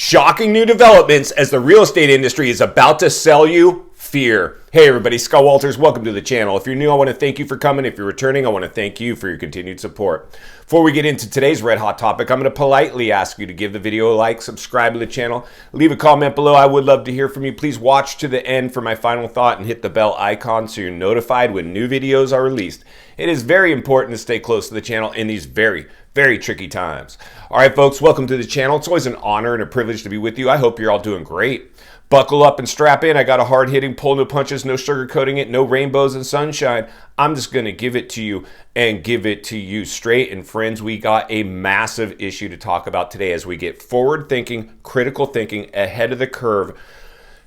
Shocking new developments as the real estate industry is about to sell you fear. Hey everybody, Scott Walters, welcome to the channel. If you're new, I want to thank you for coming. If you're returning, I want to thank you for your continued support. Before we get into today's red hot topic, I'm going to politely ask you to give the video a like, subscribe to the channel, leave a comment below. I would love to hear from you. Please watch to the end for my final thought and hit the bell icon so you're notified when new videos are released. It is very important to stay close to the channel in these very tricky times. All right, folks, welcome to the channel. It's always an honor and a privilege to be with you. I hope you're all doing great. Buckle up and strap in. I got a hard-hitting, pull no punches, no sugarcoating it, no rainbows and sunshine. I'm just going to give it to you and give it to you straight. And friends, we got a massive issue to talk about today as we get forward-thinking, critical thinking, ahead of the curve,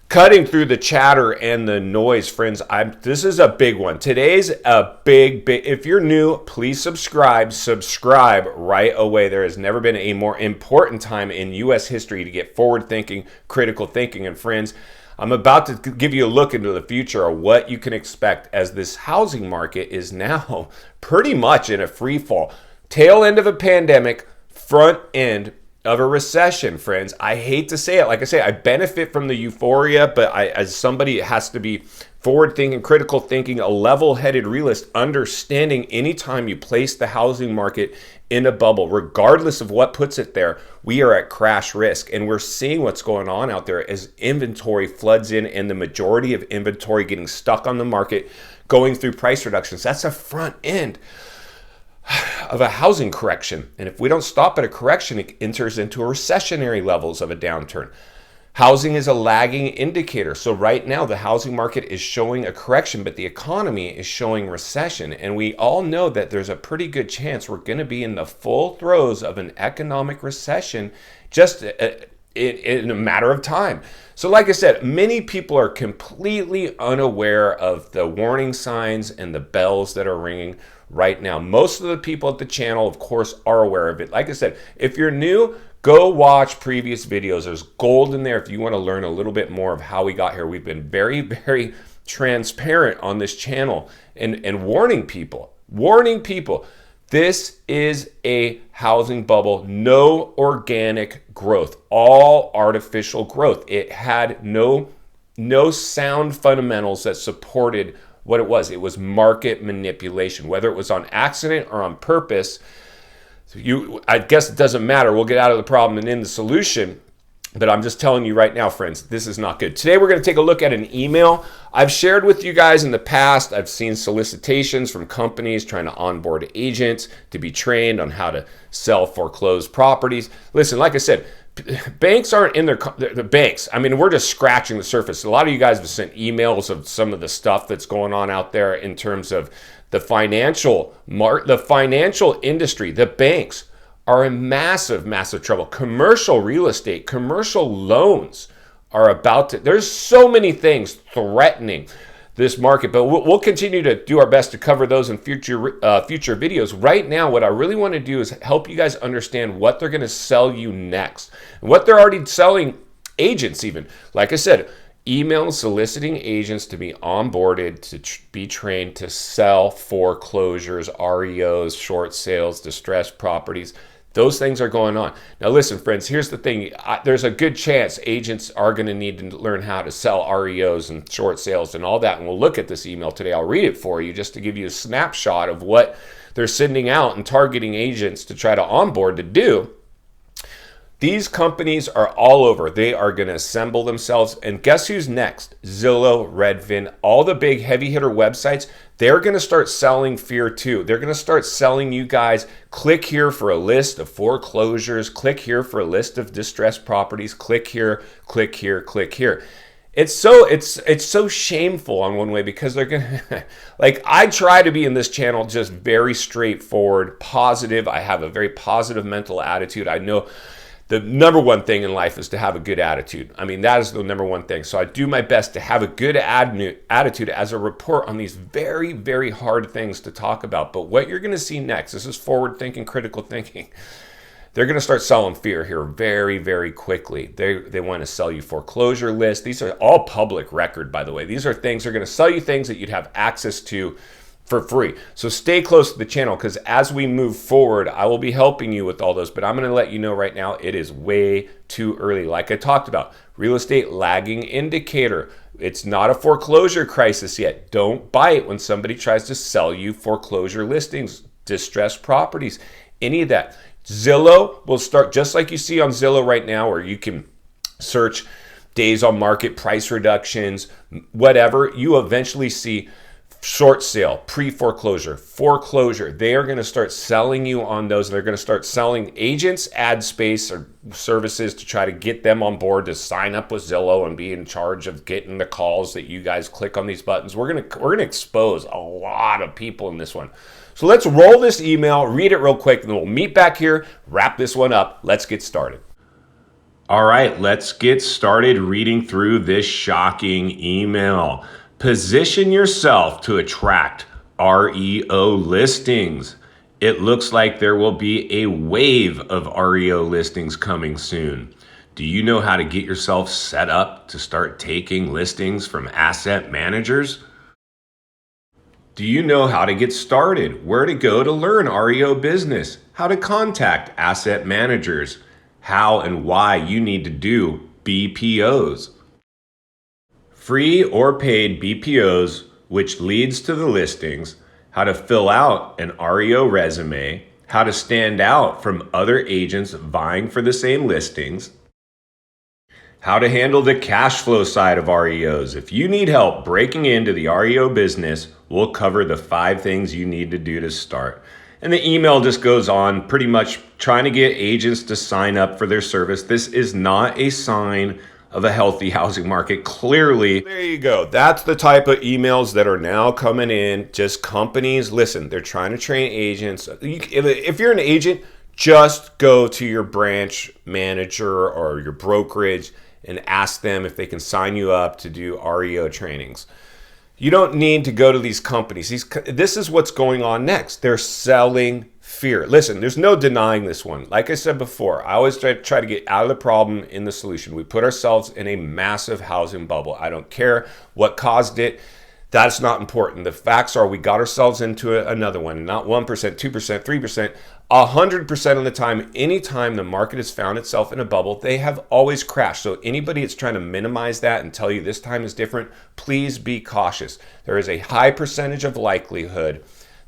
cutting through the chatter and the noise. Friends, this is a big one. Today's a big. If you're new, please subscribe right away. There has never been a more important time in U.S. history to get forward thinking, critical thinking. And friends, I'm about to give you a look into the future of what you can expect as this housing market is now pretty much in a free fall. Tail end of a pandemic, front end of a recession, friends. I hate to say it. Like I say, I benefit from the euphoria, but as somebody, it has to be forward thinking, critical thinking, a level-headed realist, understanding anytime you place the housing market in a bubble, regardless of what puts it there, we are at crash risk. And we're seeing what's going on out there as inventory floods in, and the majority of inventory getting stuck on the market, going through price reductions. That's a front end of a housing correction. And if we don't stop at a correction, it enters into a recessionary levels of a downturn. Housing is a lagging indicator. So right now the housing market is showing a correction, but the economy is showing recession. And we all know that there's a pretty good chance we're going to be in the full throes of an economic recession just in a matter of time. So like I said, many people are completely unaware of the warning signs and the bells that are ringing right now. Most of the people at the channel, of course, are aware of it. Like I said, if you're new, go watch previous videos. There's gold in there if you want to learn a little bit more of how we got here. We've been very transparent on this channel and warning people. This is a housing bubble, no organic growth, all artificial growth. It had no sound fundamentals that supported what it was. It was market manipulation, whether it was on accident or on purpose. I guess it doesn't matter. We'll get out of the problem and in the solution. But I'm just telling you right now, friends, this is not good. Today, we're going to take a look at an email I've shared with you guys in the past. I've seen solicitations from companies trying to onboard agents to be trained on how to sell foreclosed properties. Listen, like I said, banks aren't in the banks. I mean, we're just scratching the surface. A lot of you guys have sent emails of some of the stuff that's going on out there in terms of the financial industry. The banks are in massive trouble. Commercial real estate, commercial loans are there's so many things threatening this market, but we'll continue to do our best to cover those in future videos. Right now, what I really want to do is help you guys understand what they're going to sell you next, and what they're already selling agents even. Like I said, email soliciting agents to be onboarded, to be trained to sell foreclosures, REOs, short sales, distressed properties. Those things are going on. Now listen, friends, here's the thing. There's a good chance agents are going to need to learn how to sell REOs and short sales and all that. And we'll look at this email today. I'll read it for you just to give you a snapshot of what they're sending out and targeting agents to try to onboard to do. These companies are all over. They are going to assemble themselves. And guess who's next? Zillow, Redfin, all the big heavy hitter websites. They're going to start selling fear too. They're going to start selling you guys, click here for a list of foreclosures, click here for a list of distressed properties, click here, click here, click here. It's so shameful on one way, because they're going to, like, I try to be in this channel just very straightforward, positive. I have a very positive mental attitude. I know the number one thing in life is to have a good attitude. I mean, that is the number one thing. So I do my best to have a good attitude as a report on these very hard things to talk about. But what you're going to see next, this is forward thinking, critical thinking. They're going to start selling fear here very quickly. They want to sell you foreclosure lists. These are all public record, by the way. These are things, they're going to sell you things that you'd have access to for free. So stay close to the channel, because as we move forward, I will be helping you with all those. But I'm going to let you know right now, it is way too early. Like I talked about, real estate lagging indicator. It's not a foreclosure crisis yet. Don't bite when somebody tries to sell you foreclosure listings, distressed properties, any of that. Zillow will start, just like you see on Zillow right now, where you can search days on market, price reductions, whatever. You eventually see short sale, pre-foreclosure, foreclosure. They are going to start selling you on those. They're going to start selling agents ad space or services to try to get them on board to sign up with Zillow and be in charge of getting the calls that you guys click on these buttons. We're going to expose a lot of people in this one. So let's roll this email, read it real quick, and then we'll meet back here, wrap this one up. Let's get started. All right, let's get started reading through this shocking email. Position yourself to attract REO listings. It looks like there will be a wave of REO listings coming soon. Do you know how to get yourself set up to start taking listings from asset managers? Do you know how to get started, where to go to learn REO business, how to contact asset managers, how and why you need to do BPOs? Free or paid BPOs, which leads to the listings, how to fill out an REO resume, how to stand out from other agents vying for the same listings, how to handle the cash flow side of REOs. If you need help breaking into the REO business, we'll cover the 5 things you need to do to start. And the email just goes on pretty much trying to get agents to sign up for their service. This is not a sign of a healthy housing market. Clearly, there you go. That's the type of emails that are now coming in. Just companies, listen, they're trying to train agents. If you're an agent, just go to your branch manager or your brokerage and ask them if they can sign you up to do REO trainings. You don't need to go to these companies. This is what's going on next. They're selling fear. Listen, there's no denying this one. Like I said before, I always try to get out of the problem in the solution. We put ourselves in a massive housing bubble. I don't care what caused it. That's not important. The facts are we got ourselves into another one. Not 1%, 2%, 3%. 100% of the time, anytime the market has found itself in a bubble, they have always crashed. So anybody that's trying to minimize that and tell you this time is different, please be cautious. There is a high percentage of likelihood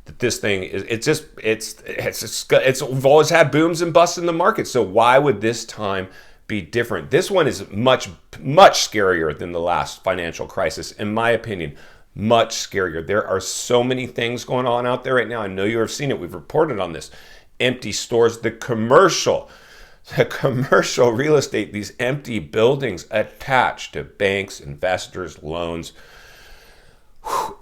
that this thing is, it's always had booms and busts in the market. So why would this time be different? This one is much, much scarier than the last financial crisis, in my opinion. Much scarier. There are so many things going on out there right now. I know you have seen it. We've reported on this. Empty stores, the commercial real estate, these empty buildings attached to banks, investors, loans.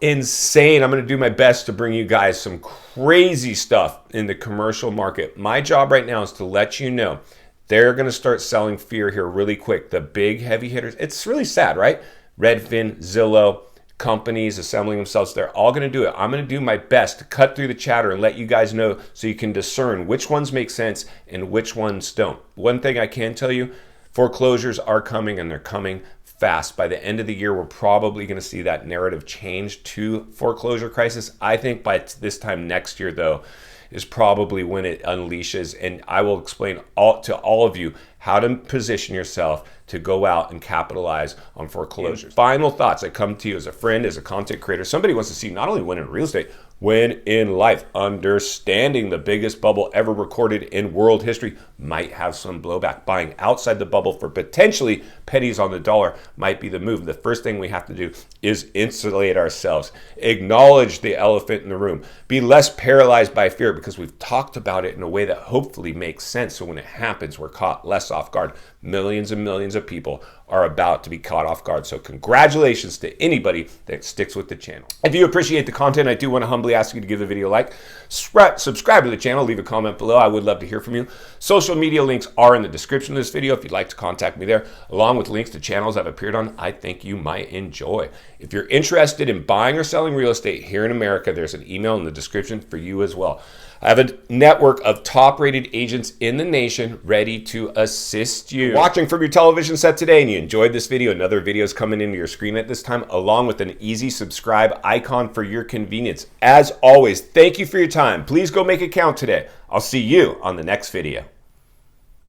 Insane. I'm going to do my best to bring you guys some crazy stuff in the commercial market. My job right now is to let you know they're going to start selling fear here really quick. The big heavy hitters. It's really sad, right? Redfin, Zillow, companies assembling themselves, they're all going to do it. I'm going to do my best to cut through the chatter and let you guys know so you can discern which ones make sense and which ones don't. One thing I can tell you, foreclosures are coming, and they're coming fast. By the end of the year, we're probably going to see that narrative change to foreclosure crisis. I think by this time next year, though, is probably when it unleashes, and I will explain to all of you how to position yourself to go out and capitalize on foreclosures. Final thoughts. I come to you as a friend, as a content creator. Somebody wants to see not only win in real estate, win in life. Understanding the biggest bubble ever recorded in world history might have some blowback. Buying outside the bubble for potentially pennies on the dollar might be the move. The first thing we have to do is insulate ourselves. Acknowledge the elephant in the room. Be less paralyzed by fear, because we've talked about it in a way that hopefully makes sense. So when it happens, we're caught less off guard. Millions and millions of people are about to be caught off guard. So congratulations to anybody that sticks with the channel. If you appreciate the content, I do want to humbly ask you to give the video a like, subscribe to the channel, leave a comment below. I would love to hear from you. Social media links are in the description of this video if you'd like to contact me there, along with links to channels I've appeared on I think you might enjoy. If you're interested in buying or selling real estate here in America, there's an email in the description for you as well. I have a network of top-rated agents in the nation ready to assist you. If you're watching from your television set today and you enjoyed this video, another video is coming into your screen at this time, along with an easy subscribe icon for your convenience. As always, thank you for your time. Please go make it count today. I'll see you on the next video.